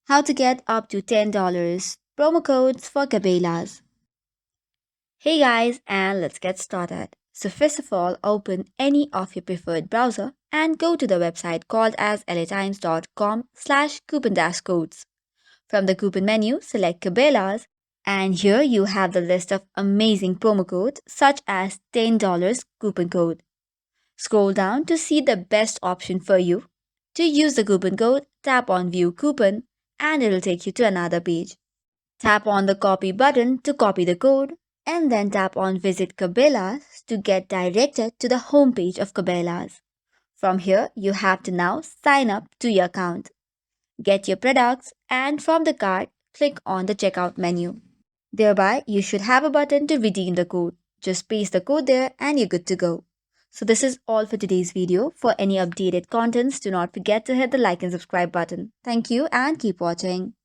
How to get up to $10 promo codes for cabelos. Hey guys, and let's get started. So first of all, open any of your preferred browser and go to the website called as latimes.com/coupon-codes. From the coupon menu, select cabelos, and here you have the list of amazing promo codes such as $10 coupon code. Scroll down to see the best option for you. To use the coupon code, tap on View Coupon and it'll take you to another page. Tap on the copy button to copy the code and then tap on Visit Cabela's to get directed to the homepage of Cabela's. From here, you have to now sign up to your account, get your products, and from the cart, click on the checkout menu. Thereby, you should have a button to redeem the code. Just paste the code there and you're good to go. So this is all for today's video. For any updated contents, do not forget to hit the like and subscribe button. Thank you and keep watching.